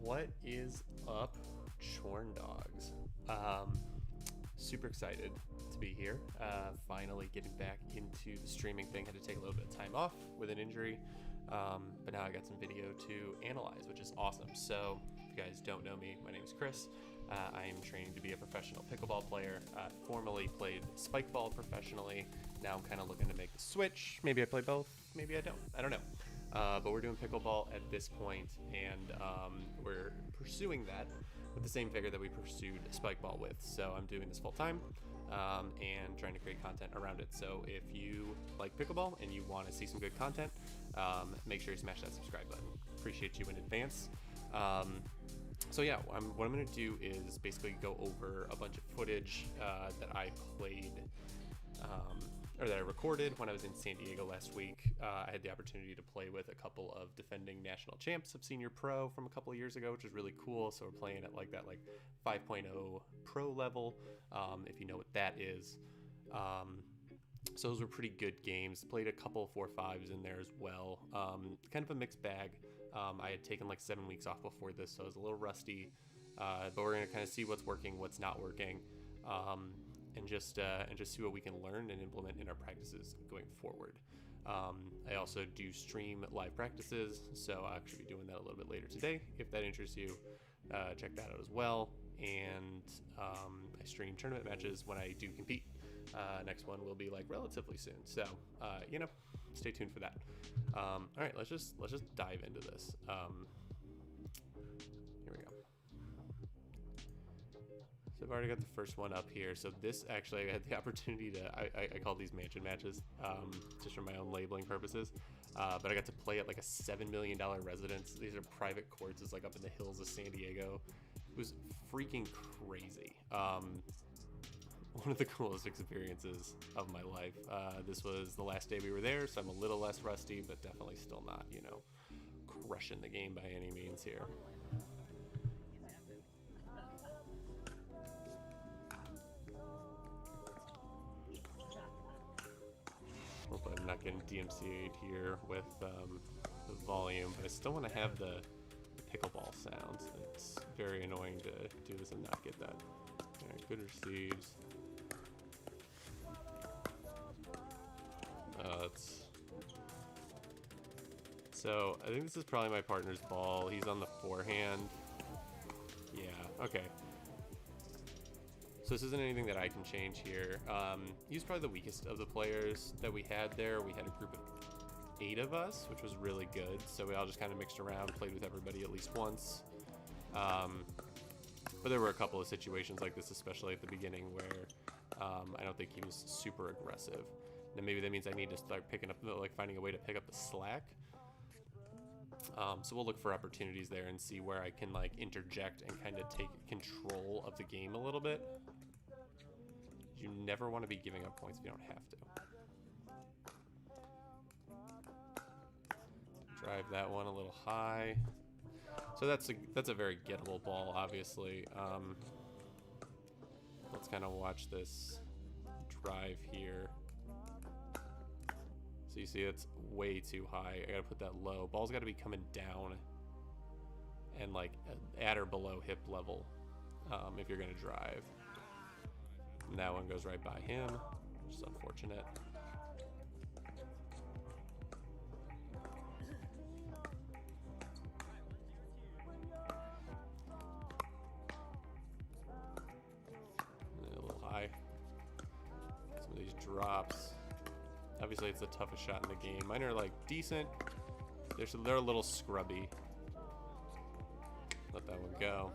What is up, Chorn Dogs? Super excited to be here. Finally getting back into the streaming thing. Had to take a little bit of time off with an injury, but now I got some video to analyze, which is awesome. So, if you guys don't know me, my name is Chris. I am training to be a professional pickleball player. Formerly played spikeball professionally. Now I'm kind of looking to make the switch. Maybe I play both. Maybe I don't. I don't know. But we're doing pickleball at this point, and we're pursuing that with the same vigor that we pursued spikeball with. So I'm doing this full time and trying to create content around it. So if you like pickleball and you want to see some good content, make sure you smash that subscribe button. Appreciate you in advance. So yeah, what I'm going to do is basically go over a bunch of footage that I played or that I recorded when I was in San Diego last week. I had the opportunity to play with a couple of defending national champs of senior pro from a couple of years ago, which is really cool. So we're playing at like that 5.0 pro level, if you know what that is. So those were pretty good games. Played a couple of 4-5s in there as well. Kind of a mixed bag. I had taken like 7 weeks off before this, so I was a little rusty. But we're gonna kind of see what's working, what's not working. And just see what we can learn and implement in our practices going forward. I also do stream live practices, so I'll actually be doing that a little bit later today. If that interests you, check that out as well. And I stream tournament matches when I do compete. Next one will be like relatively soon, so stay tuned for that. All right, let's just dive into this. Here we go. So I've already got the first one up here. So this actually, I had the opportunity to, I call these mansion matches, just for my own labeling purposes. But I got to play at like a $7 million residence. These are private courts. It's like up in the hills of San Diego. It was freaking crazy. One of the coolest experiences of my life. This was the last day we were there, so I'm a little less rusty, but definitely still not, crushing the game by any means here. Hope I'm not getting DMCA'd here with the volume, but I still want to have the pickleball sounds. It's very annoying to do this and not get that. All right, good receives. So I think this is probably my partner's ball. He's on the forehand. Yeah, okay. So this isn't anything that I can change here. He's probably the weakest of the players that we had there. We had a group of 8 of us, which was really good. So we all just kind of mixed around, played with everybody at least once. But there were a couple of situations like this, especially at the beginning, where I don't think he was super aggressive. And maybe that means I need to start picking up, finding a way to pick up the slack. So we'll look for opportunities there and see where I can interject and kind of take control of the game a little bit. You never want to be giving up points if you don't have to. Drive that one a little high. So that's a very gettable ball, obviously. Let's kind of watch this drive here. So you see it's way too high. I gotta put that low. Ball's gotta be coming down and at or below hip level if you're gonna drive. And that one goes right by him, which is unfortunate. And a little high. Some of these drops. Obviously, it's the toughest shot in the game. Mine are decent. They're a little scrubby. Let that one go.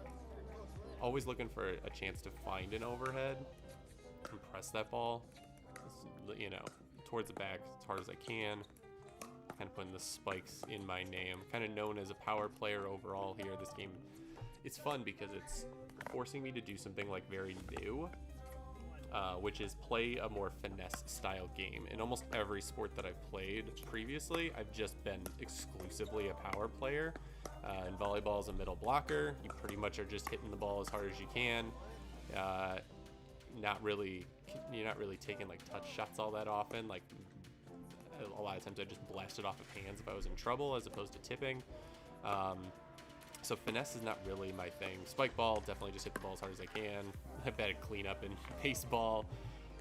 Always looking for a chance to find an overhead and press that ball, towards the back as hard as I can. Kind of putting the spikes in my name. Kind of known as a power player overall here. This game, it's fun because it's forcing me to do something very new. Which is play a more finesse style game. In almost every sport that I've played previously, I've just been exclusively a power player. In volleyball, as a middle blocker, you pretty much are just hitting the ball as hard as you can. You're not really taking touch shots all that often. A lot of times I just blasted off of hands if I was in trouble, as opposed to tipping. So finesse is not really my thing. Spike ball, definitely just hit the ball as hard as I can. I batted cleanup in baseball.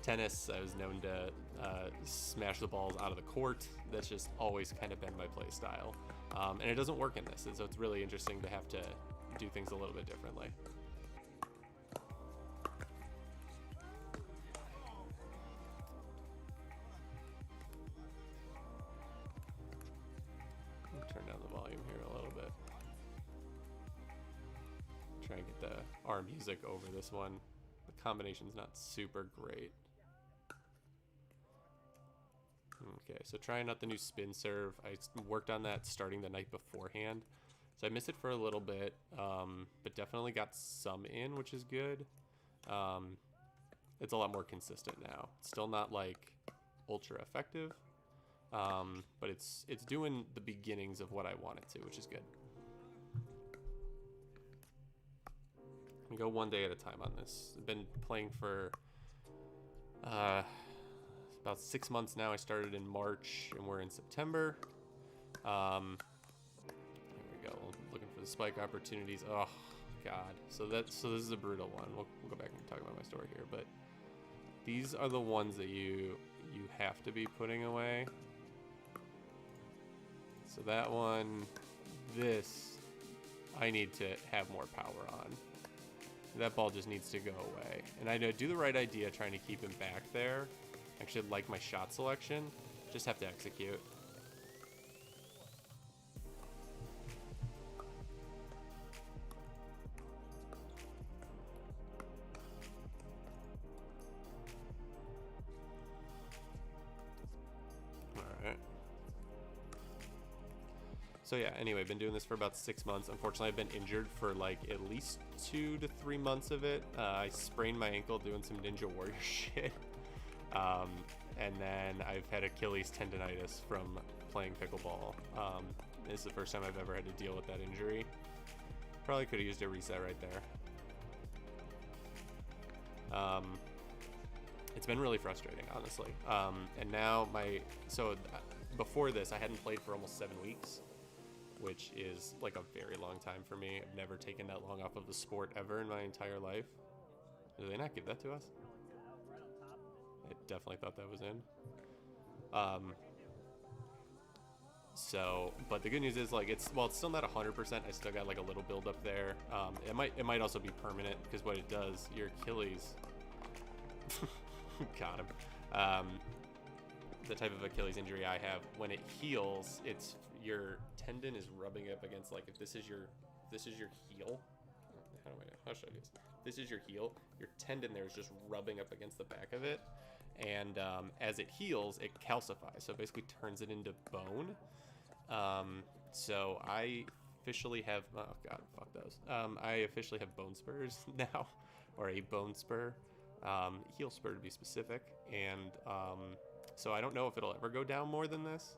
Tennis, I was known to smash the balls out of the court. That's just always kind of been my play style. And it doesn't work in this, and so it's really interesting to have to do things a little bit differently. Turn down the volume here a little bit. Try and get our music over this one. The combination's not super great. Okay, so trying out the new spin serve. I worked on that starting the night beforehand. So I missed it for a little bit, but definitely got some in, which is good. It's a lot more consistent now. It's still not like ultra effective, but it's doing the beginnings of what I want it to, which is good. I'm gonna go one day at a time on this. I've been playing for about 6 months now. I started in March and we're in September. There we go. Looking for the spike opportunities. Oh God. So this is a brutal one. We'll go back and talk about my story here, but these are the ones that you have to be putting away. So that one, this, I need to have more power on. That ball just needs to go away. And I know do the right idea trying to keep him back there. Actually like my shot selection, just have to execute. All right. So yeah, anyway, been doing this for about 6 months. Unfortunately, I've been injured for like at least 2 to 3 months of it. I sprained my ankle doing some Ninja Warrior shit. And then I've had Achilles tendonitis from playing pickleball. This is the first time I've ever had to deal with that injury. Probably could have used a reset right there. It's been really frustrating, honestly. And now before this, I hadn't played for almost 7 weeks, which is like a very long time for me. I've never taken that long off of the sport ever in my entire life. Did they not give that to us? I definitely thought that was in. But the good news is like it's still not 100%. I still got like a little build up there. It might also be permanent because what it does, your Achilles, got him. The type of Achilles injury I have, when it heals, it's your tendon is rubbing up against, like if this is your heel. How should I do this? This is your heel. Your tendon there is just rubbing up against the back of it. And as it heals, it calcifies. So it basically turns it into bone. So I officially have, oh God, fuck those. I officially have bone spurs now, or a bone spur, heel spur to be specific. And so I don't know if it'll ever go down more than this.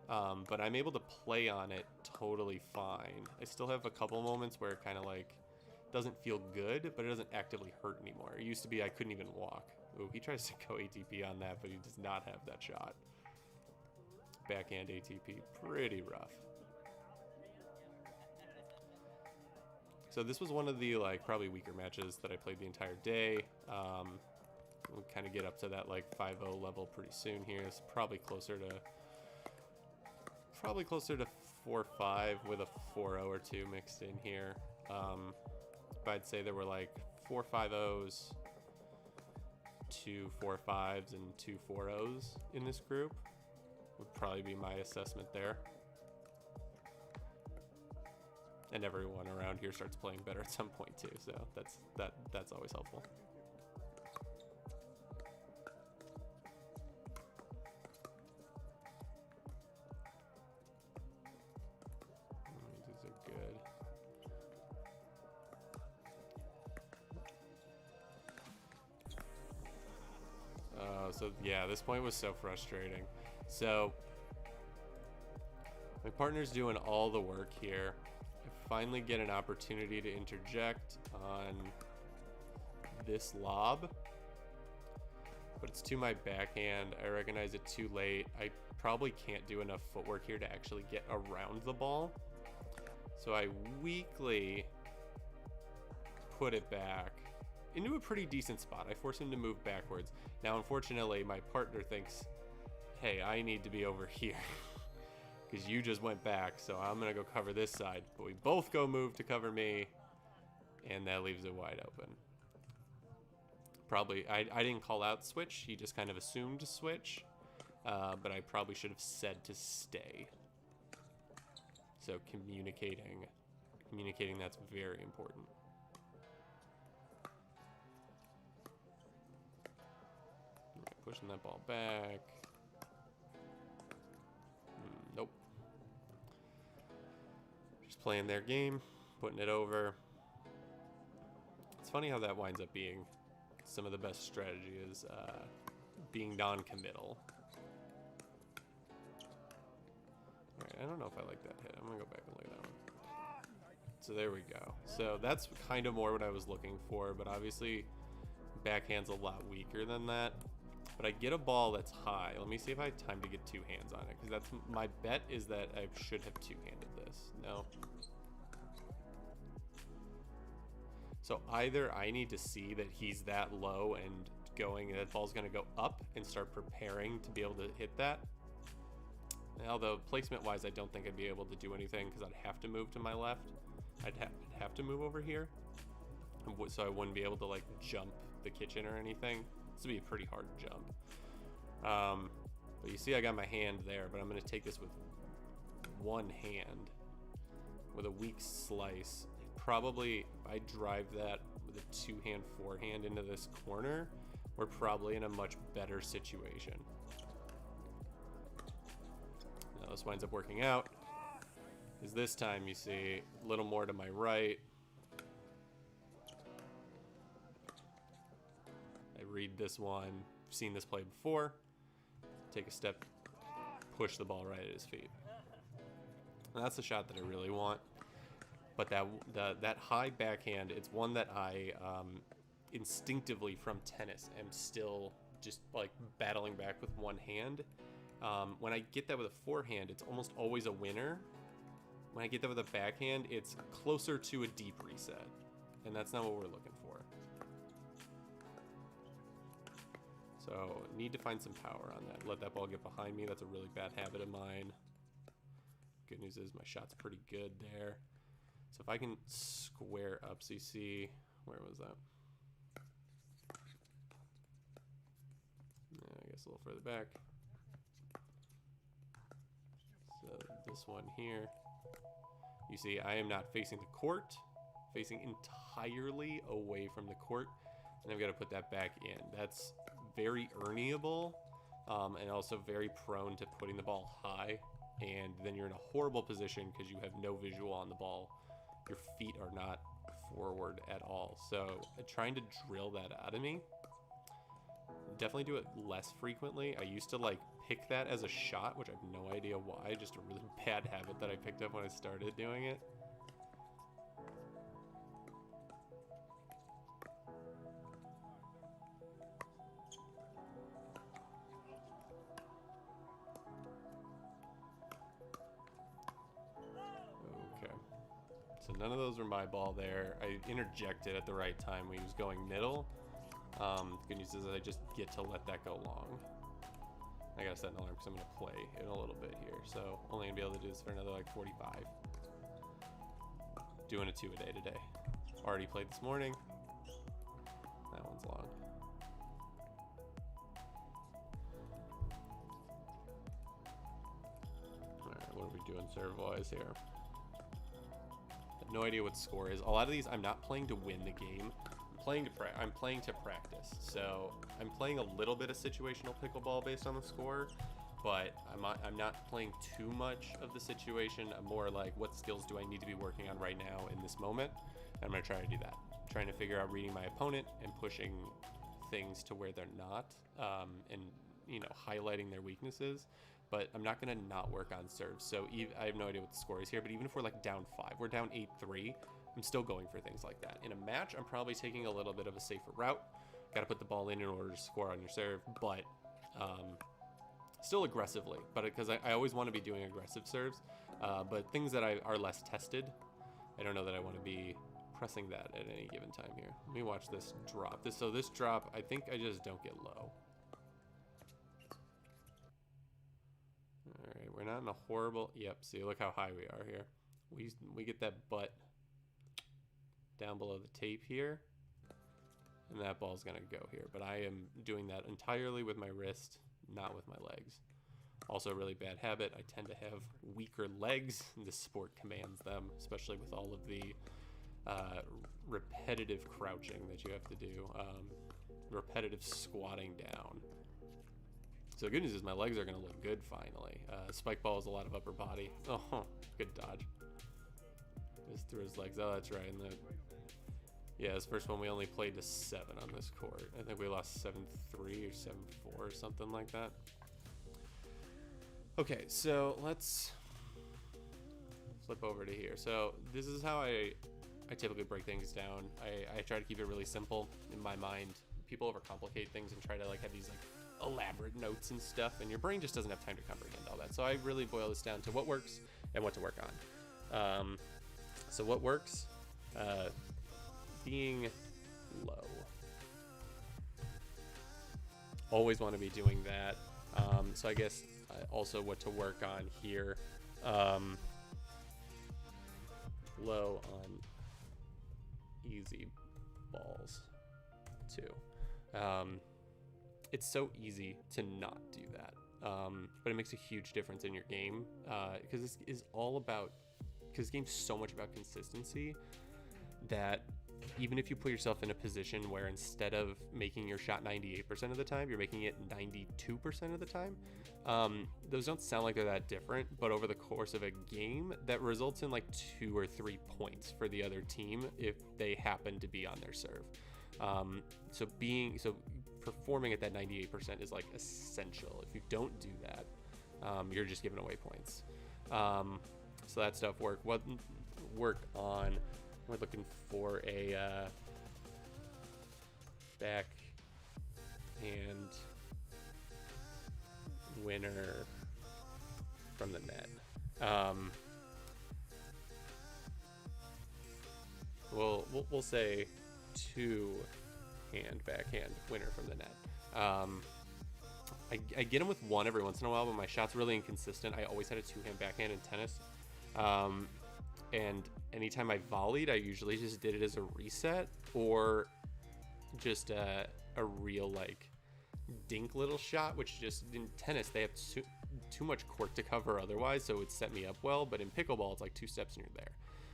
But I'm able to play on it totally fine. I still have a couple moments where it kind of like doesn't feel good, but it doesn't actively hurt anymore. It used to be I couldn't even walk. Ooh, he tries to go ATP on that, but he does not have that shot. Backhand ATP, pretty rough. So this was one of the like probably weaker matches that I played the entire day. We'll kind of get up to that like 5-0 level pretty soon here. It's probably closer to 4-5 with a 4-0 or 2 mixed in here. But I'd say there were like 4 5-0s, 2 4-5s, and 2 4-0s in this group. Would probably be my assessment there. And everyone around here starts playing better at some point too, so that's always helpful. These are good. So yeah, this point was so frustrating. So my partner's doing all the work here. I finally get an opportunity to interject on this lob, but it's to my backhand. I recognize it too late. I probably can't do enough footwork here to actually get around the ball. So I weakly put it back into a pretty decent spot. I force him to move backwards. Now, unfortunately, my partner thinks, hey, I need to be over here because you just went back, so I'm going to go cover this side. But we both go move to cover me, and that leaves it wide open. Probably, I didn't call out switch. He just kind of assumed switch, but I probably should have said to stay. So communicating that's very important. Right, pushing that ball back. Nope. Just playing their game, putting it over. It's funny how that winds up being some of the best strategy is being non-committal. Alright, I don't know if I like that hit. I'm gonna go back and look at that one. So there we go. So that's kind of more what I was looking for, but obviously backhand's a lot weaker than that. But I get a ball that's high. Let me see if I have time to get two hands on it, because that's my bet is that I should have two-handed this. No. So either I need to see that he's that low and going, that ball's going to go up and start preparing to be able to hit that. Although placement-wise, I don't think I'd be able to do anything because I'd have to move to my left. I'd have to move over here, so I wouldn't be able to like jump the kitchen or anything. This would be a pretty hard jump. But you see I got my hand there, but I'm going to take this with one hand with a weak slice. Probably if I drive that with a two-hand forehand into this corner, we're probably in a much better situation. Now this winds up working out. Is this time you see a little more to my right. I read this one, seen this play before. Take a step, push the ball right at his feet. And that's the shot that I really want. But that high backhand, it's one that I instinctively from tennis am still just like battling back with one hand. When I get that with a forehand, it's almost always a winner. When I get that with a backhand, it's closer to a deep reset. And that's not what we're looking for. So need to find some power on that. Let that ball get behind me. That's a really bad habit of mine. Good news is my shot's pretty good there. So if I can square up, so you see, where was that? I guess a little further back. So this one here. You see, I am not facing the court, facing entirely away from the court, and I've got to put that back in. That's very earnable, and also very prone to putting the ball high, and then you're in a horrible position because you have no visual on the ball. Your feet are not forward at all. So trying to drill that out of me, definitely do it less frequently. I used to like pick that as a shot, which I have no idea why, just a really bad habit that I picked up when I started doing it. Okay. So none of those were my ball there. I interjected at the right time when he was going middle. Good news is I just get to let that go long. I gotta set an alarm because I'm gonna play in a little bit here. So only gonna be able to do this for another like 45. Doing a 2 a day today. Already played this morning. That one's long. Alright, what are we doing serve-wise here? No idea what the score is. A lot of these, I'm not playing to win the game. I'm playing to practice. So I'm playing a little bit of situational pickleball based on the score, but I'm not playing too much of the situation. I'm more like, what skills do I need to be working on right now in this moment? And I'm gonna try to do that. Trying to figure out reading my opponent and pushing things to where they're not, and highlighting their weaknesses. But I'm not going to not work on serves. So I have no idea what the score is here, but even if we're like down 5, we're down 8-3, I'm still going for things like that. In a match, I'm probably taking a little bit of a safer route. Got to put the ball in order to score on your serve, but still aggressively. But because I always want to be doing aggressive serves, but things that are less tested, I don't know that I want to be pressing that at any given time here. Let me watch this drop. This drop, I think I just don't get low. All right, we're not in a horrible. Yep. See, look how high we are here. We get that butt down below the tape here, and that ball's gonna go here. But I am doing that entirely with my wrist, not with my legs. Also a really bad habit. I tend to have weaker legs. This sport commands them, especially with all of the repetitive crouching that you have to do, repetitive squatting down. So the good news is my legs are going to look good finally. Spike ball is a lot of upper body. Oh, good dodge. Just threw his legs. Oh, that's right. And yeah, this first one we only played to 7 on this court. I think we lost 7-3 or 7-4 or something like that. Okay, so let's flip over to here. So this is how I typically break things down. I try to keep it really simple in my mind. People overcomplicate things and try to like have these like elaborate notes and stuff, and your brain just doesn't have time to comprehend all that. So I really boil this down to what works and what to work on. So what works? Being low. Always want to be doing that. So I guess also what to work on here. Low on easy balls too. It's so easy to not do that, but it makes a huge difference in your game, because this is all about, because this game's so much about consistency that even if you put yourself in a position where instead of making your shot 98% of the time, you're making it 92% of the time, those don't sound like they're that different, but over the course of a game, that results in like 2 or 3 points for the other team if they happen to be on their serve. So performing at that 98% is like essential. If you don't do that, you're just giving away points. So that stuff work on. We're looking for a backhand winner from the net. We'll say 2-hand backhand winner from the net. I get them with one every once in a while, but my shot's really inconsistent. I always had a 2-hand backhand in tennis. And anytime I volleyed, I usually just did it as a reset or just a real like dink little shot, which just in tennis, they have too much court to cover otherwise, so it would set me up well. But in pickleball, it's like 2 steps and you're there.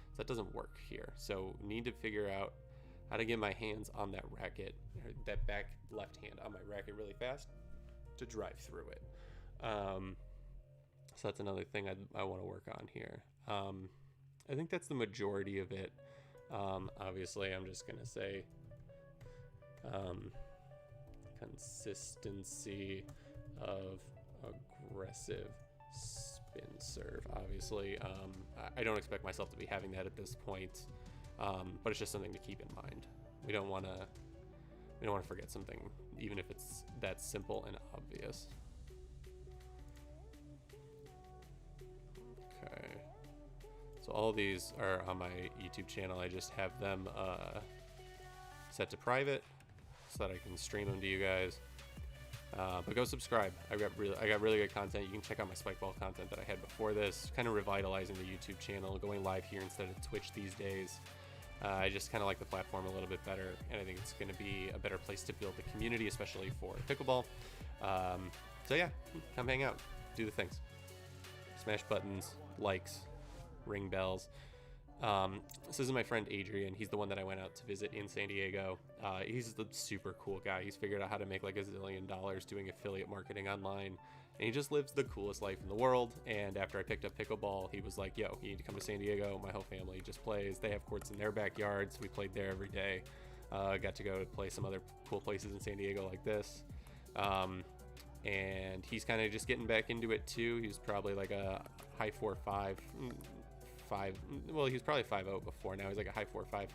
So that doesn't work here. So need to figure out how to get my hands on that racket, that back left hand on my racket really fast to drive through it. So that's another thing I want to work on here. I think that's the majority of it. Obviously, I'm just going to say consistency of aggressive spin serve. Obviously, I don't expect myself to be having that at this point, but it's just something to keep in mind. We don't want to forget something, even if it's that simple and obvious. Okay. So all these are on my YouTube channel. I just have them set to private so that I can stream them to you guys. But go subscribe. I got really good content. You can check out my spike ball content that I had before this. Kind of revitalizing the YouTube channel, going live here instead of Twitch these days. I just kind of like the platform a little bit better, and I think it's going to be a better place to build the community, especially for pickleball. So yeah, come hang out, do the things, smash buttons, likes, ring bells. So this is my friend Adrian. He's the one that I went out to visit in San Diego. He's the super cool guy. He's figured out how to make like $1 zillion doing affiliate marketing online, and he just lives the coolest life in the world. And after I picked up pickleball, he was like, yo, you need to come to San Diego. My whole family just plays. They have courts in their backyards. We played there every day. Got to go play some other cool places in San Diego like this. And he's kind of just getting back into it too. He was probably like a high 4.5, well, he was probably 5.0 before. Now he's like a high 4.5,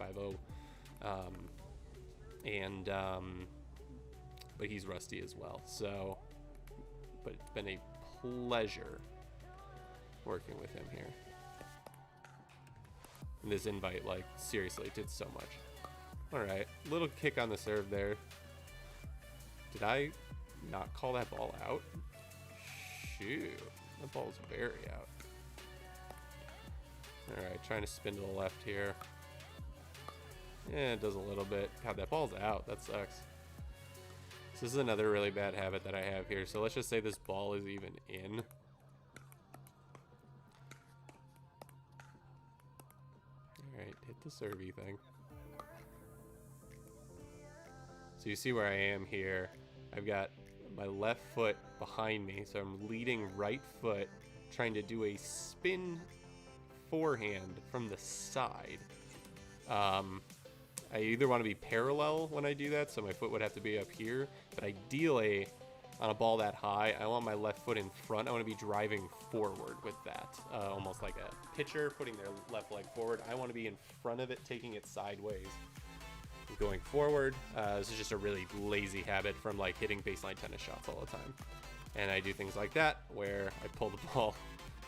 5.0. But he's rusty as well. So, but it's been a pleasure working with him here. And this invite, like, seriously, did so much. Alright, little kick on the serve there. Did I not call that ball out? Shoot, that ball's very out. Alright, trying to spin to the left here. Yeah, it does a little bit. God, that ball's out. That sucks. So this is another really bad habit that I have here. So let's just say this ball is even in. Alright, hit the servey thing. So you see where I am here. I've got my left foot behind me, so I'm leading right foot, trying to do a spin forehand from the side. I either want to be parallel when I do that, so my foot would have to be up here, but ideally, on a ball that high, I want my left foot in front. I want to be driving forward with that, almost like a pitcher putting their left leg forward. I want to be in front of it, taking it sideways, going forward. This is just a really lazy habit from like hitting baseline tennis shots all the time. And I do things like that, where I pull the ball,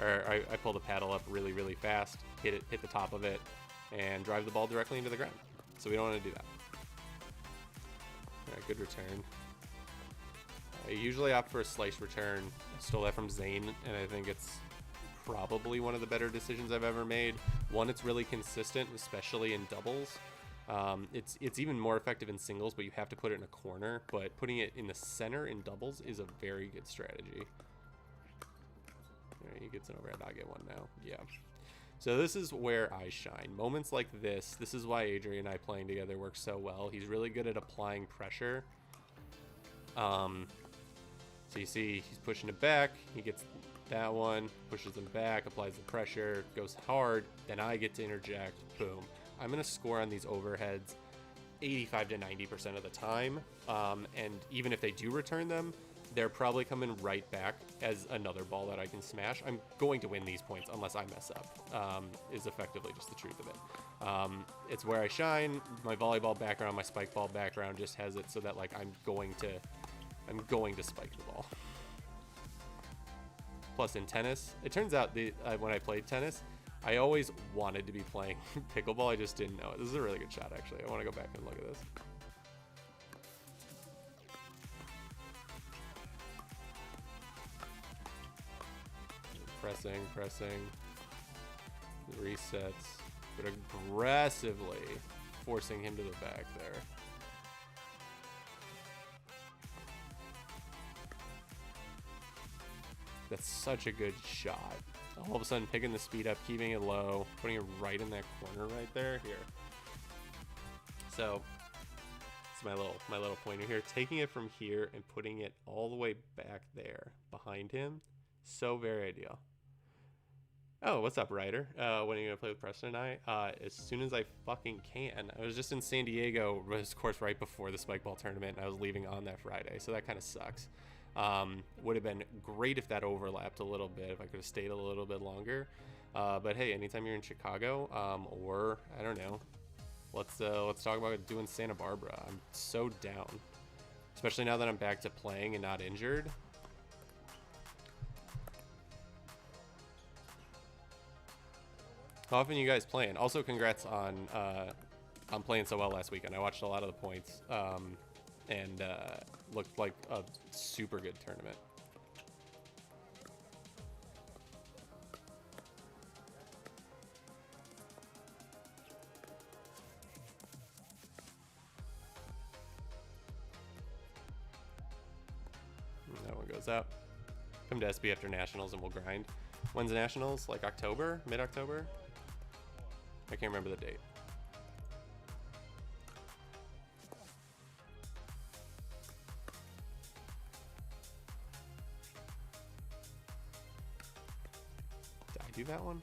or I pull the paddle up really, really fast, hit the top of it, and drive the ball directly into the ground. So we don't want to do that. All right, good return. I usually opt for a slice return. I stole that from Zane, and I think it's probably one of the better decisions I've ever made. One, it's really consistent, especially in doubles. It's even more effective in singles, but you have to put it in a corner. But putting it in the center in doubles is a very good strategy. All right, he gets an overhead. I get one now. Yeah. So this is where I shine. Moments like this is why Adrian and I playing together works so well. He's really good at applying pressure. So you see he's pushing it back. He gets that one, pushes him back, applies the pressure, goes hard. Then I get to interject. Boom. I'm going to score on these overheads 85 to 90% of the time. And even if they do return them, they're probably coming right back as another ball that I can smash. I'm going to win these points unless I mess up, is effectively just the truth of it. It's where I shine. My volleyball background, my spike ball background just has it so that like I'm going to spike the ball. Plus in tennis, it turns out when I played tennis, I always wanted to be playing pickleball. I just didn't know it. This is a really good shot, actually. I want to go back and look at this. Pressing, resets, but aggressively forcing him to the back there. That's such a good shot. All of a sudden picking the speed up, keeping it low, putting it right in that corner right there. Here. So it's my little pointer here. Taking it from here and putting it all the way back there behind him. So very ideal. Oh, what's up, Ryder? When are you gonna play with Preston and I? As soon as I fucking can. I was just in San Diego, of course, right before the spike ball tournament, and I was leaving on that Friday, so that kind of sucks. Would have been great if that overlapped a little bit, if I could have stayed a little bit longer. But hey, anytime you're in Chicago, or I don't know, let's talk about doing Santa Barbara. I'm so down, especially now that I'm back to playing and not injured. How often are you guys playing? Also, congrats on playing so well last weekend. I watched a lot of the points, and looked like a super good tournament. That one goes out. Come to SB after Nationals and we'll grind. When's Nationals? Like October? Mid-October? I can't remember the date. Did I do that one?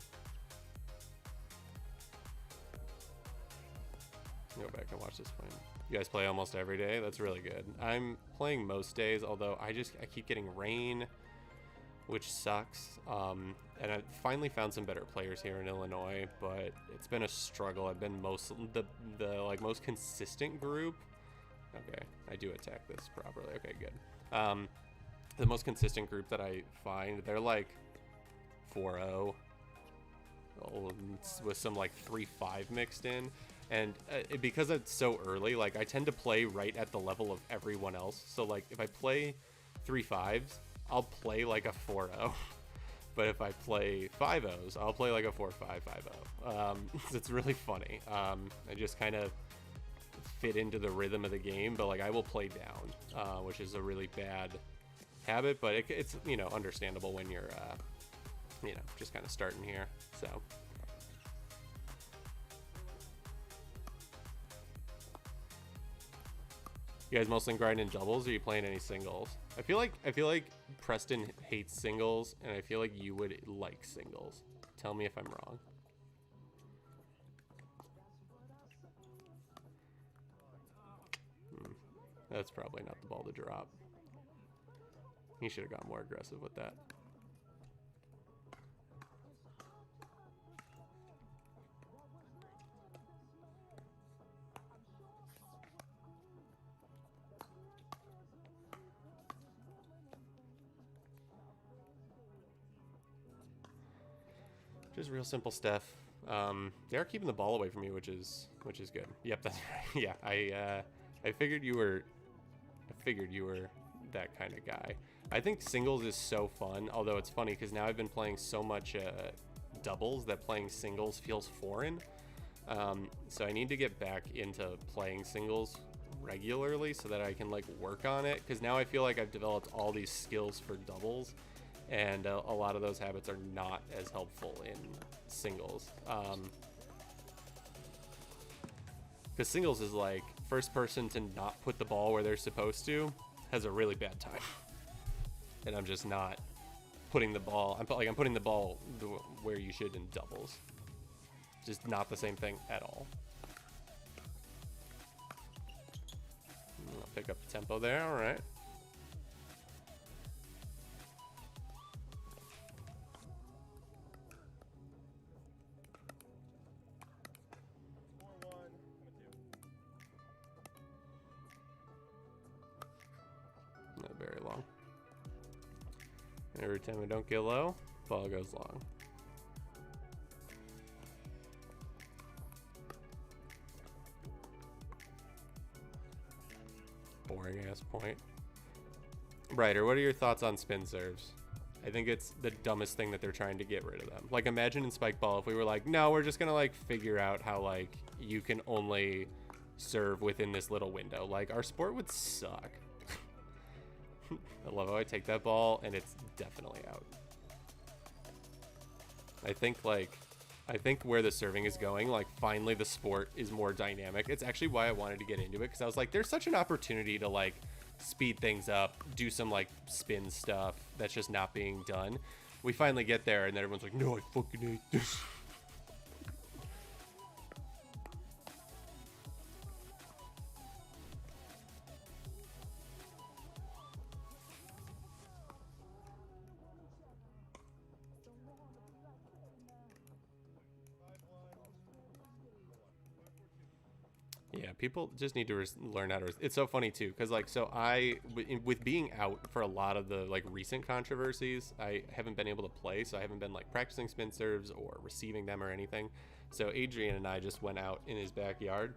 Go back and watch this one. You guys play almost every day? That's really good. I'm playing most days, although I keep getting rain, which sucks. And I finally found some better players here in Illinois, but it's been a struggle. I've been the most consistent group. Okay, I do attack this properly. Okay, good. The most consistent group that I find, they're like 4-0. with some like 3-5 mixed in. And because it's so early, like I tend to play right at the level of everyone else. So like if I play 3-5s, I'll play like a 4-0. But if I play 5-0s, I'll play like a 4-5, 5-0. It's really funny. I just kind of fit into the rhythm of the game, but like I will play down, which is a really bad habit, but it's, you know, understandable when you're, you know, just kind of starting here. So. You guys mostly grinding doubles, or are you playing any singles? I feel like Preston hates singles, and I feel like you would like singles. Tell me if I'm wrong. That's probably not the ball to drop. He should have got more aggressive with that. Just real simple stuff. They are keeping the ball away from you, which is good. Yep, that's right. Yeah, I figured you were that kind of guy. I think singles is so fun, although it's funny because now I've been playing so much doubles that playing singles feels foreign. So I need to get back into playing singles regularly so that I can like work on it, because now I feel like I've developed all these skills for doubles, and a lot of those habits are not as helpful in singles. Because singles is like first person to not put the ball where they're supposed to has a really bad time, and I'm just not putting the ball. I'm putting the ball where you should in doubles. Just not the same thing at all. I'll pick up the tempo there. All right. Not very long. Every time I don't get low, ball goes long. Boring ass point. Brighter, what are your thoughts on spin serves? I think it's the dumbest thing that they're trying to get rid of them. Like, imagine in Spikeball if we were like, no, we're just gonna like figure out how like you can only serve within this little window. Like, our sport would suck. I love how I take that ball and it's definitely out. I think where the serving is going, like finally the sport is more dynamic. It's actually why I wanted to get into it, because I was like, there's such an opportunity to like speed things up, do some like spin stuff that's just not being done. We finally get there and then everyone's like, no, I fucking hate this. Yeah, people just need to learn how to. It's so funny too, because like, so with being out for a lot of the like recent controversies, I haven't been able to play, so I haven't been like practicing spin serves or receiving them or anything. So Adrian and I just went out in his backyard,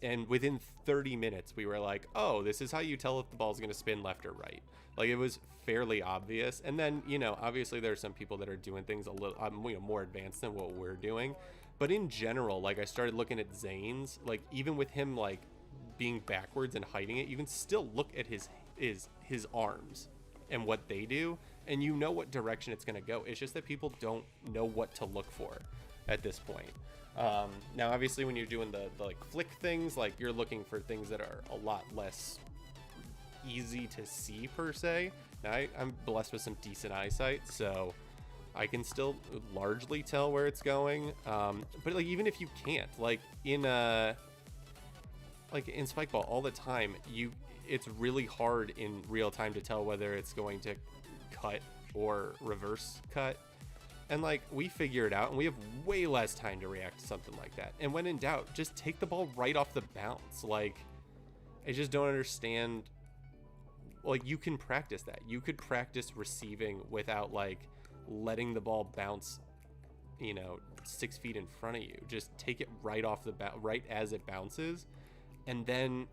and within 30 minutes we were like, oh, this is how you tell if the ball's going to spin left or right. Like, it was fairly obvious. And then, you know, obviously there are some people that are doing things a little more advanced than what we're doing. But in general, like, I started looking at Zane's, like, even with him, like, being backwards and hiding it, you can still look at his arms and what they do, and you know what direction it's going to go. It's just that people don't know what to look for at this point. Now, obviously, when you're doing the like, flick things, like, you're looking for things that are a lot less easy to see, per se. Now, I'm blessed with some decent eyesight, so I can still largely tell where it's going, but like, even if you can't, like in Spikeball all the time, it's really hard in real time to tell whether it's going to cut or reverse cut, and like, we figure it out, and we have way less time to react to something like that. And when in doubt, just take the ball right off the bounce. Like, I just don't understand. Like, you can practice that. You could practice receiving without like letting the ball bounce you know, 6 feet in front of you. Just take it right off the right as it bounces, and then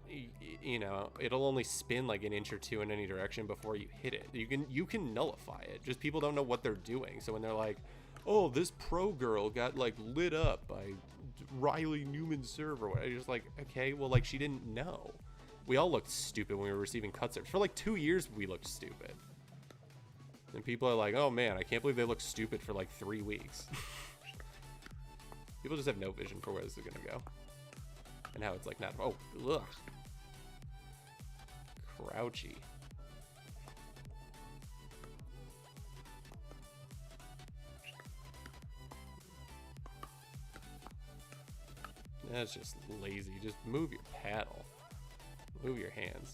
you know it'll only spin like an inch or two in any direction before you hit it. You can nullify it. Just people don't know what they're doing. So when they're like, oh, this pro girl got like lit up by Riley Newman's serve or whatever, you're just like, okay, well, like, she didn't know. We all looked stupid when we were receiving cut serves. For like 2 years we looked stupid, and people are like, oh man, I can't believe they look stupid for like 3 weeks. People just have no vision for where this is gonna go and how it's like not. Oh, ugh. Crouchy. That's just lazy. Just move your paddle. Move your hands.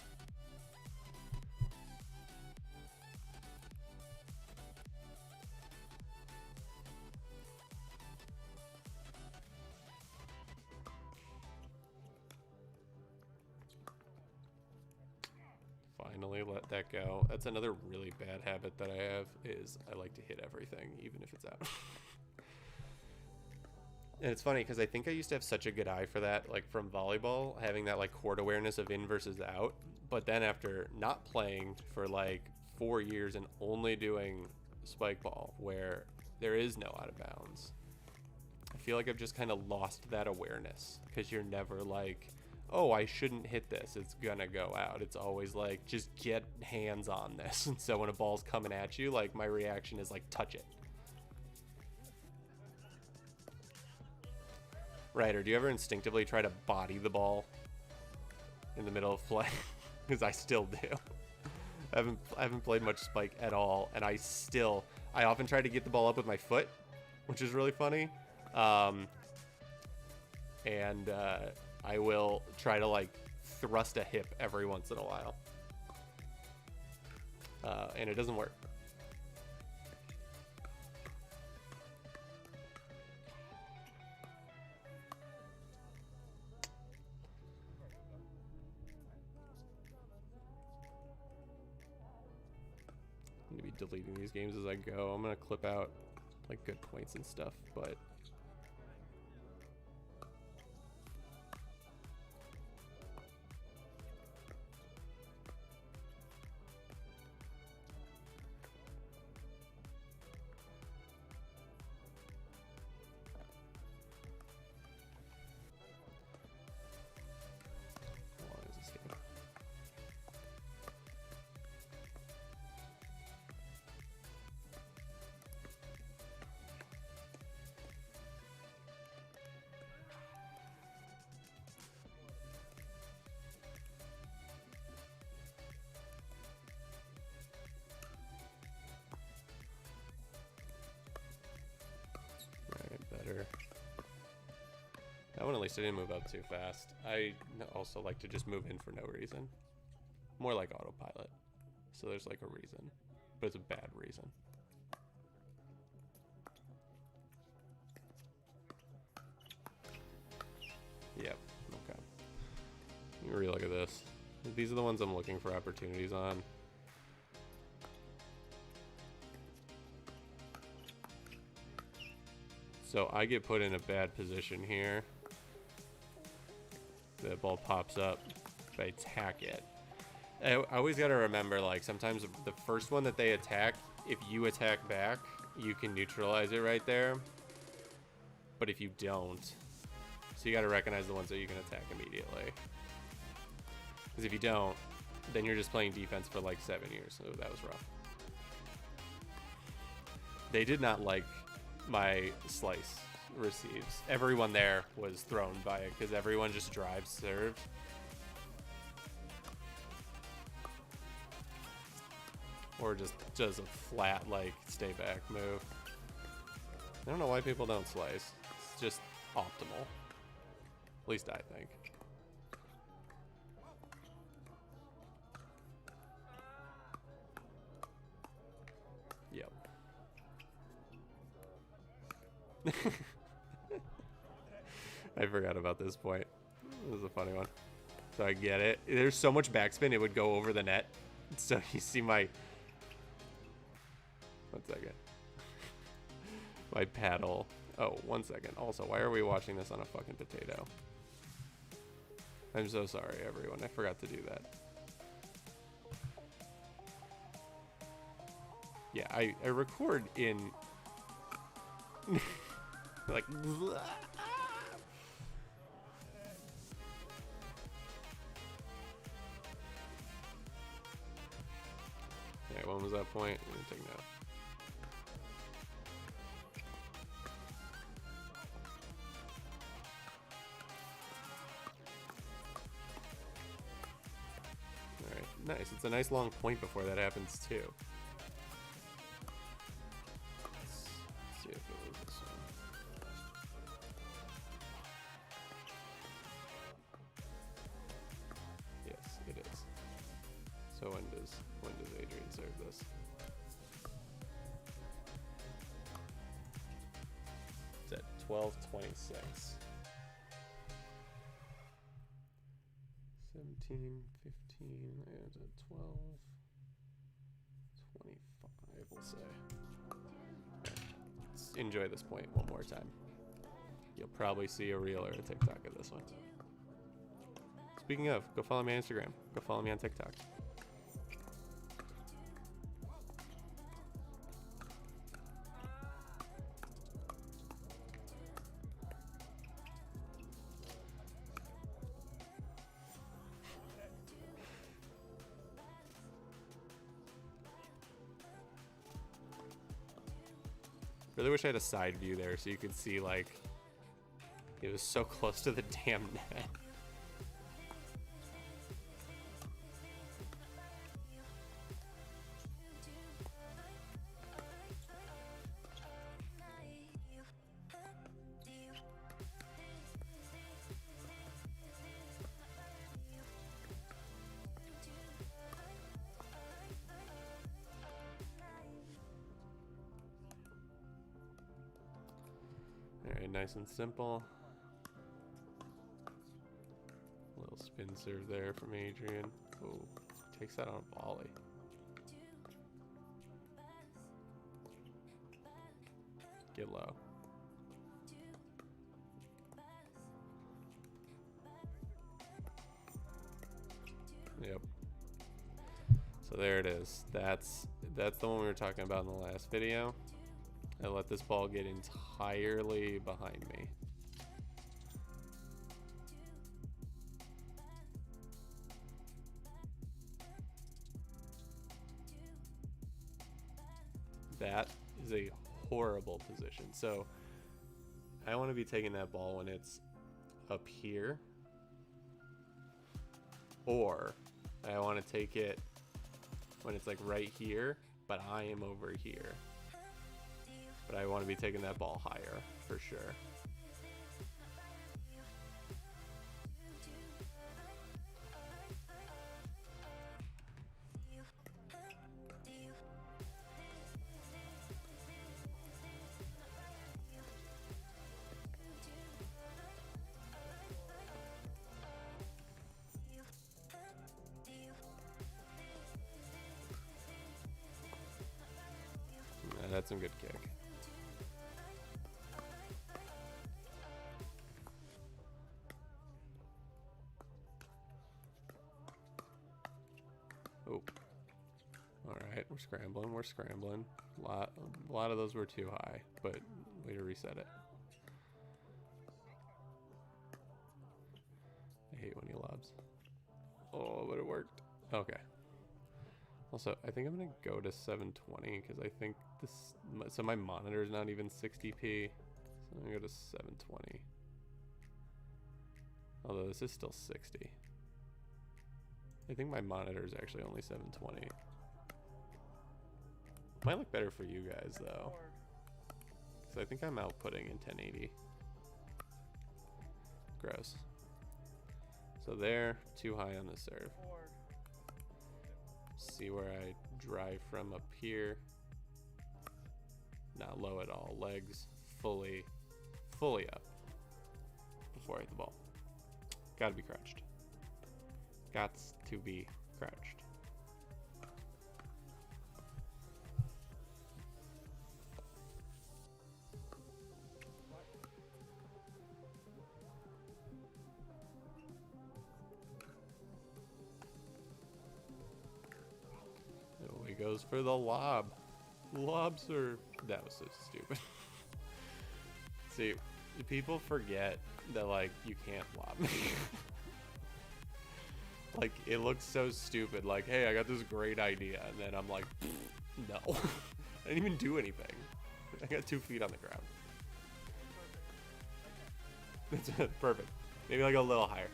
Finally let that go. That's another really bad habit that I have, is I like to hit everything, even if it's out. And it's funny because I think I used to have such a good eye for that, like from volleyball, having that like court awareness of in versus out. But then after not playing for like 4 years and only doing spike ball, where there is no out of bounds, I feel like I've just kind of lost that awareness, because you're never like, oh, I shouldn't hit this, it's gonna go out. It's always like, just get hands on this. And so when a ball's coming at you, like, my reaction is like, touch it. Right, or do you ever instinctively try to body the ball in the middle of play? Because I still do. I haven't played much spike at all, and I often try to get the ball up with my foot, which is really funny. And I will try to like thrust a hip every once in a while, and it doesn't work. I'm gonna be deleting these games as I go. I'm gonna clip out like good points and stuff, but how long is this game? Better. That one, at least I didn't move up too fast. I also like to just move in for no reason. More like autopilot. So there's like a reason, but it's a bad reason. Yep, okay. Let me relook at this. These are the ones I'm looking for opportunities on. So I get put in a bad position here. The ball pops up. If I attack it, I always got to remember, like, sometimes the first one that they attack, if you attack back, you can neutralize it right there. But if you don't, so you got to recognize the ones that you can attack immediately. Because if you don't, then you're just playing defense for like 7 years. So that was rough. They did not like my slice receives. Everyone there was thrown by it because everyone just drives serve. Or just does a flat, like, stay back move. I don't know why people don't slice. It's just optimal. At least I think. Yep. I forgot about this point. This is a funny one. So I get it. There's so much backspin, it would go over the net. So you see my... 1 second. My paddle Oh, 1 second. Also, why are we watching this on a fucking potato? I'm so sorry, everyone. I forgot to do that. Yeah, I record in... like... Alright, when was that point? I'm gonna take note. Alright, nice. It's a nice long point before that happens too. Let's see if it was this one. Yes, it is. So when does Adrian serve this? It's at 12:26. 17, 15, and at 12:25, we'll say. Let's enjoy this point one more time. You'll probably see a reel or a TikTok of this one. Speaking of, go follow me on Instagram. Go follow me on TikTok. Really wish I had a side view there so you could see, like, it was so close to the damn net. Alright, nice and simple. Little spin serve there from Adrian. Oh, takes that on a volley. Get low. Yep. So there it is. That's the one we were talking about in the last video. I let this ball get entirely behind me. That is a horrible position. So I want to be taking that ball when it's up here, or I want to take it when it's like right here, but I am over here. But I want to be taking that ball higher, for sure. Yeah, that's some good kick. Oh. Alright, we're scrambling, we're scrambling. A lot of those were too high, but way to reset it. I hate when he lobs. Oh, but it worked. Okay. Also, I think I'm gonna go to 720 because I think this. So my monitor is not even 60p. So I'm gonna go to 720. Although this is still 60. I think my monitor is actually only 720. Might look better for you guys though, because I think I'm outputting in 1080. Gross. So there, too high on the serve. See where I drive from up here. Not low at all. Legs fully up before I hit the ball. Gotta be crouched. Gots to be crouched. goes for the lob. Lobs are... That was so stupid. See, people forget that, like, you can't lob. Like, it looks so stupid. Like, hey, I got this great idea. And then I'm like, no. I didn't even do anything. I got 2 feet on the ground. That's perfect. Maybe like a little higher.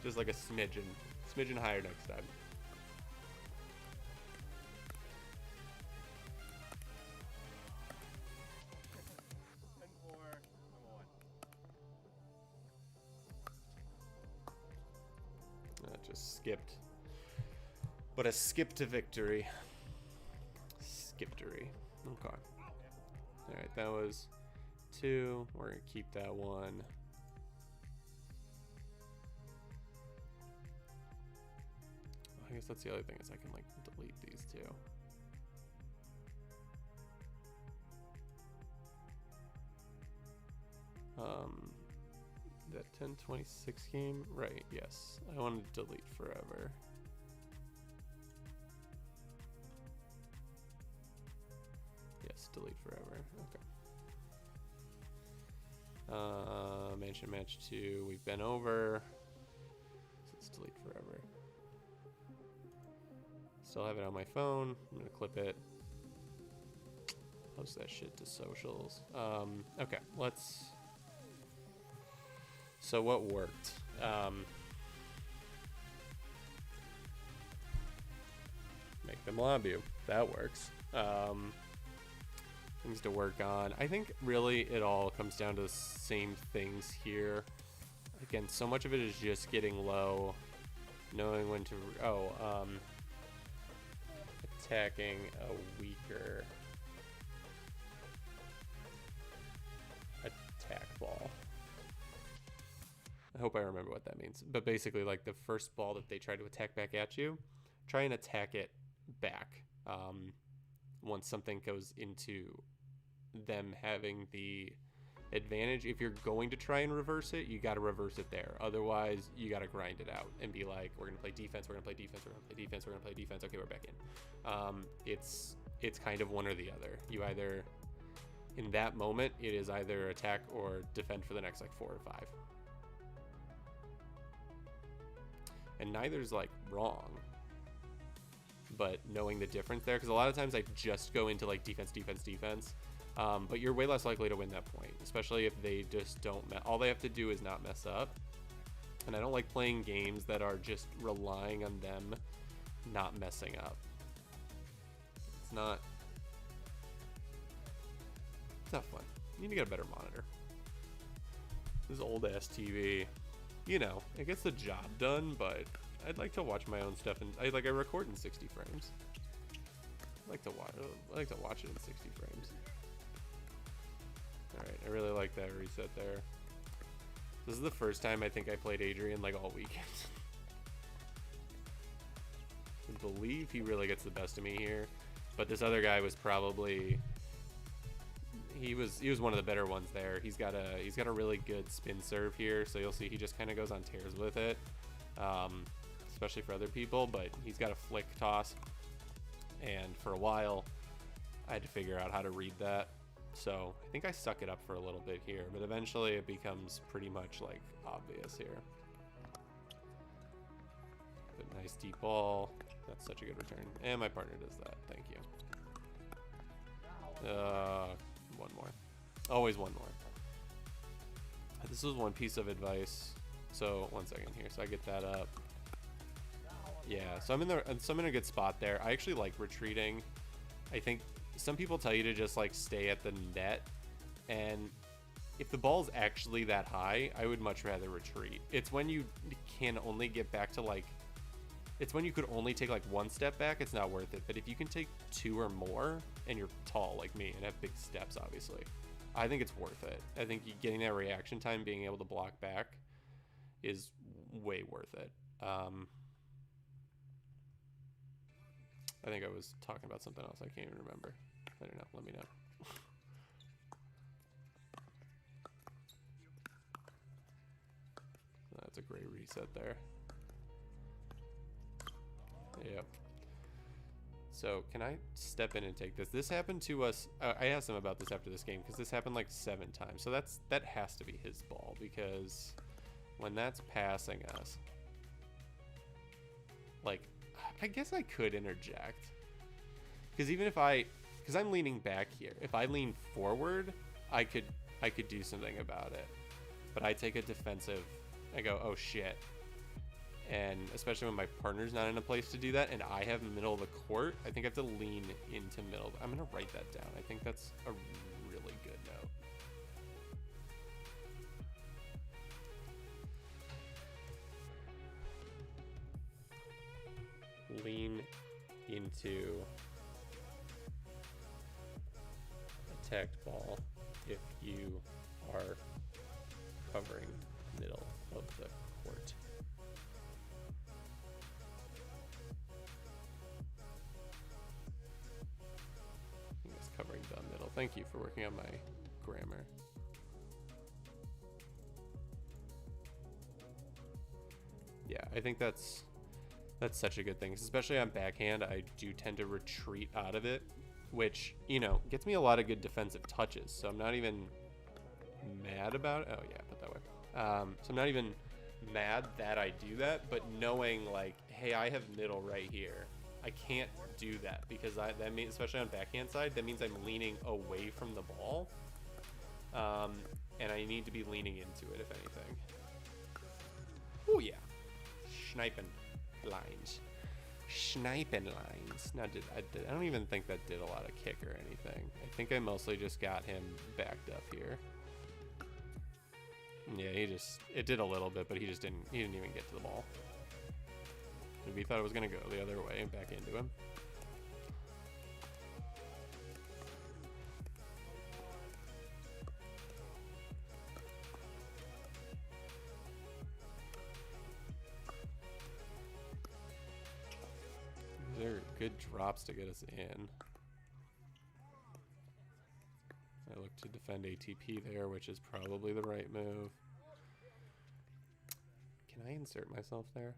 Just like a smidgen higher next time. Just skipped. But a skip to victory. Skiptory. Okay. Alright, that was 2. We're going to keep that 1. I guess that's the other thing is I can like delete these 2. That 1026 game, right? Yes, I want to delete forever. Yes, delete forever. Okay. Mansion match 2. We've been over. So let's delete forever. Still have it on my phone. I'm gonna clip it. Post that shit to socials. Okay, let's. So what worked? Make them lob you. That works. Things to work on. I think really it all comes down to the same things here. Again, so much of it is just getting low, knowing when to. Attacking a weaker attack ball. I hope I remember what that means. But basically, like the first ball that they try to attack back at you, try and attack it back. Once something goes into them having the advantage, if you're going to try and reverse it, you got to reverse it there. Otherwise, you got to grind it out and be like, we're going to play defense, we're going to play defense, we're going to play defense, we're going to play defense. Okay, we're back in. It's kind of one or the other. You either, in that moment, it is either attack or defend for the next like 4 or 5. And neither's like wrong. But knowing the difference there, because a lot of times I just go into like defense, defense, defense. But you're way less likely to win that point, especially if they just don't. All they have to do is not mess up. And I don't like playing games that are just relying on them not messing up. It's not fun. You need to get a better monitor. This old ass TV, you know, it gets the job done, but I'd like to watch my own stuff, and I record in 60 frames. I like to watch it in 60 frames. All right, I really like that reset there. This is the first time I think I played Adrian like all weekend. I believe he really gets the best of me here, but this other guy was probably he was one of the better ones there. He's got a really good spin serve here, so you'll see he just kind of goes on tears with it, especially for other people. But he's got a flick toss, and for a while I had to figure out how to read that. So I think I suck it up for a little bit here, but eventually it becomes pretty much like obvious here. Good, nice deep ball. That's such a good return. And my partner does that. Thank you. One more. Always one more. This is one piece of advice. So 1 second here. So I get that up. Yeah, so I'm in a good spot there. I actually like retreating. I think some people tell you to just like stay at the net, and if the ball's actually that high, I would much rather retreat. It's when you can only get back to like, it's when you could only take like 1 step back, it's not worth it. But if you can take 2 or more and you're tall like me and have big steps, obviously, I think it's worth it. I think getting that reaction time, being able to block back, is way worth it. I think I was talking about something else. I can't even remember. I don't know. Let me know. That's a great reset there. Yep. So can I step in and take this? This happened to us. I asked him about this after this game because this happened like 7 times. So that has to be his ball, because when that's passing us, like, I guess I could interject. Because even if because I'm leaning back here. If I lean forward, I could do something about it. But I take a defensive. I go, oh shit. And especially when my partner's not in a place to do that, and I have middle of the court, I think I have to lean into middle. I'm gonna write that down. I think that's a really good note. Lean into attacked ball if you are covering middle of the court. Covering the middle. Thank you for working on my grammar. Yeah, I think that's such a good thing, especially on backhand. I do tend to retreat out of it, which, you know, gets me a lot of good defensive touches. So I'm not even mad about it. Oh yeah, put that way. So I'm not even mad that I do that, but knowing like, hey, I have middle right here. I can't do that because that means, especially on backhand side, that means I'm leaning away from the ball, and I need to be leaning into it if anything. Oh yeah, sniping lines, sniping lines. Now I don't even think that did a lot of kick or anything. I think I mostly just got him backed up here. Yeah, it did a little bit, but he didn't even get to the ball. Maybe he thought it was gonna go the other way and back into him. These are good drops to get us in. I look to defend ATP there, which is probably the right move. Can I insert myself there?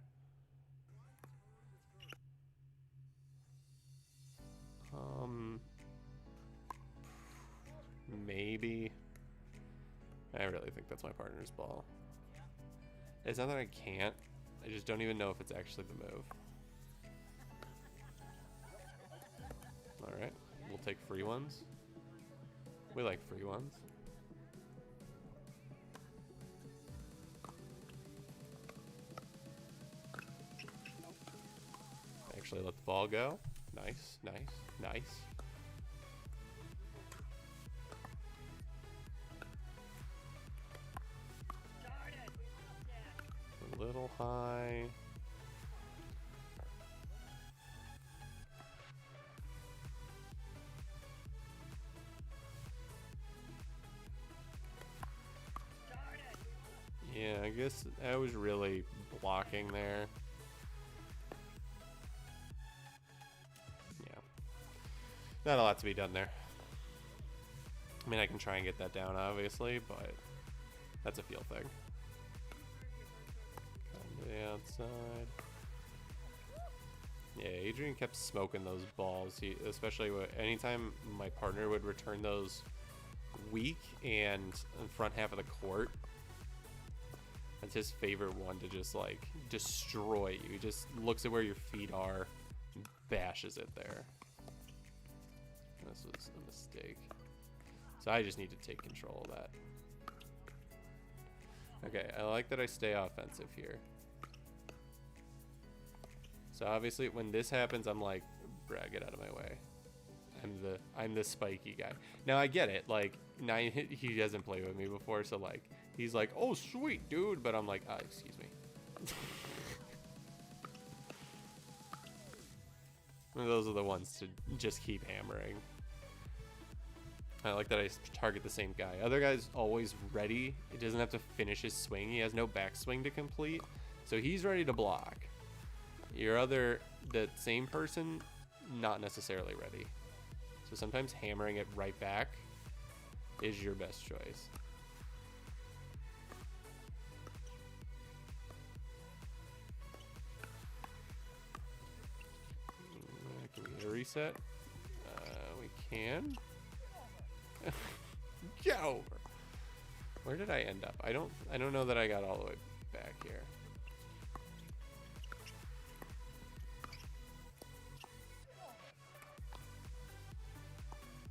Maybe. I really think that's my partner's ball. It's not that I can't. I just don't even know if it's actually the move. Alright, we'll take free ones. We like free ones. Actually let the ball go. Nice, nice, nice. A little high. Yeah, I guess I was really blocking there. Yeah. Not a lot to be done there. I mean, I can try and get that down, obviously, but that's a feel thing. Come to the outside. Yeah, Adrian kept smoking those balls. Especially anytime my partner would return those weak and in front half of the court. That's his favorite one to just like destroy you. He just looks at where your feet are and bashes it there. This was a mistake. So I just need to take control of that. Okay, I like that I stay offensive here. So obviously when this happens, I'm like, bruh, get out of my way. I'm the spiky guy. Now I get it, like he hasn't played with me before, so like he's like, oh sweet dude, but I'm like, excuse me. Those are the ones to just keep hammering. I like that I target the same guy. Other guy's always ready. It doesn't have to finish his swing. He has no backswing to complete, so he's ready to block. The same person, not necessarily ready. So sometimes hammering it right back is your best choice. Can we reset? We can. Yo! Where did I end up? I don't know that I got all the way back here.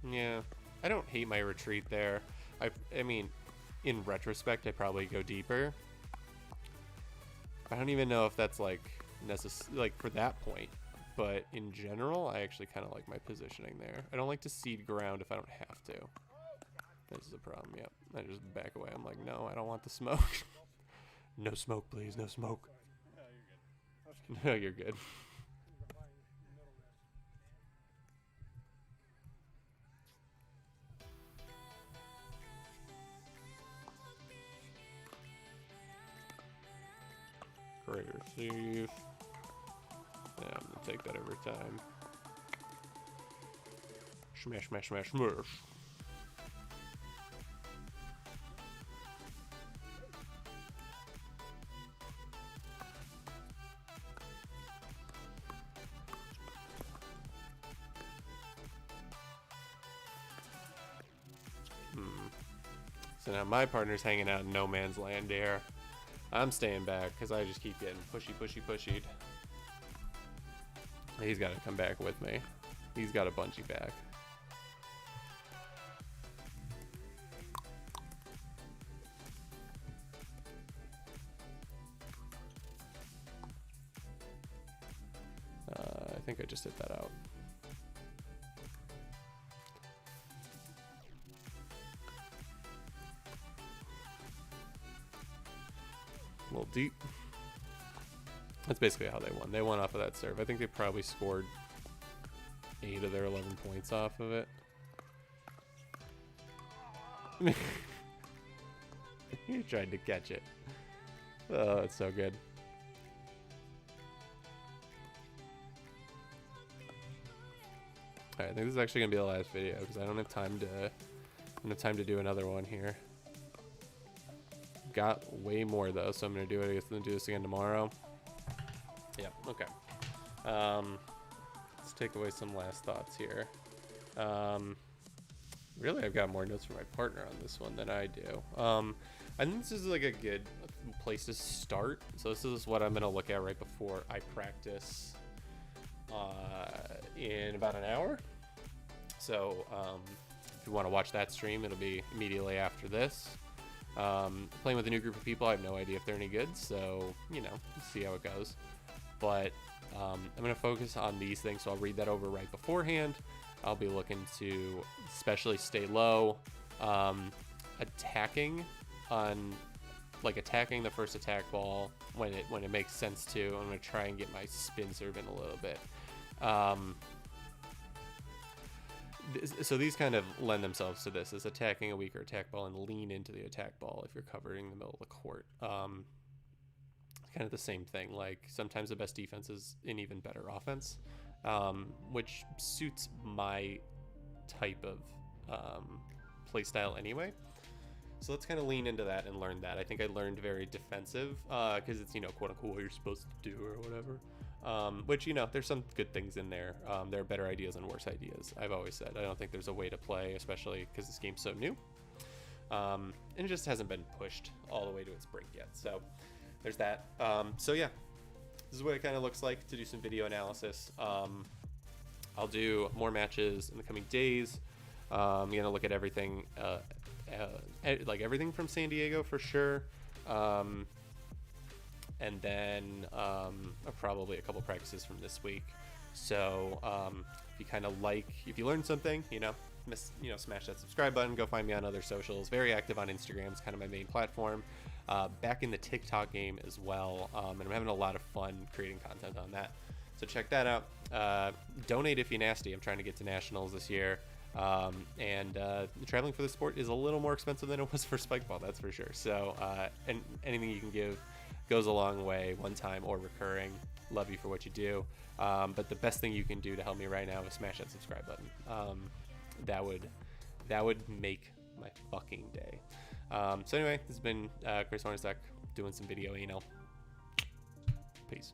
Yeah, I don't hate my retreat there. I mean, in retrospect, I probably go deeper. I don't even know if that's like like for that point, but in general, I actually kind of like my positioning there. I don't like to cede ground if I don't have to. This is a problem. Yep. I just back away. I'm like, no, I don't want the smoke. No smoke, please. No smoke. No, you're good. Great receive. Yeah, I'm gonna take that every time. Smash, smash, smash, smash. So now my partner's hanging out in no man's land here. I'm staying back because I just keep getting pushied. He's got to come back with me. He's got a bungee back. I think I just hit that out. A little deep. That's basically how they won. They won off of that serve. I think they probably scored 8 of their 11 points off of it. You tried to catch it. Oh, it's so good. Alright, I think this is actually gonna be the last video because I don't have time to do another one here. Got way more though, so I'm gonna do it. I guess I'm gonna do this again tomorrow. Yep. Okay. Let's take away some last thoughts here. Really, I've got more notes from my partner on this one than I do. I think this is like a good place to start. So this is what I'm gonna look at right before I practice in about an hour. So if you want to watch that stream, it'll be immediately after this. Playing with a new group of people, I have no idea if they're any good, so you know, see how it goes. But I'm gonna focus on these things, so I'll read that over right beforehand. I'll be looking to especially stay low, attacking the first attack ball when it makes sense to. I'm gonna try and get my spin serve in a little bit. So these kind of lend themselves to this, is attacking a weaker attack ball and lean into the attack ball if you're covering the middle of the court. It's kind of the same thing. Like sometimes the best defense is an even better offense, which suits my type of play style anyway. So let's kind of lean into that and learn that. I think I learned very defensive because it's, you know, quote unquote what you're supposed to do or whatever. Which, you know, there's some good things in there. There are better ideas and worse ideas. I've always said I don't think there's a way to play, especially because this game's so new, and it just hasn't been pushed all the way to its brink yet. So there's that. So yeah, this is what it kind of looks like to do some video analysis. I'll do more matches in the coming days. I'm gonna look at everything, like everything from San Diego for sure. And then probably a couple practices from this week. So if you kind of if you learned something, smash that subscribe button. Go find me on other socials. Very active on Instagram. It's kind of my main platform. Back in the TikTok game as well. And I'm having a lot of fun creating content on that. So check that out. Donate if you're nasty. I'm trying to get to nationals this year. And traveling for the sport is a little more expensive than it was for Spikeball, that's for sure. So and anything you can give goes a long way, one time or recurring. Love you for what you do. But the best thing you can do to help me right now is smash that subscribe button. That would make my fucking day. So anyway, this has been Chris Hornacek doing some video, Peace.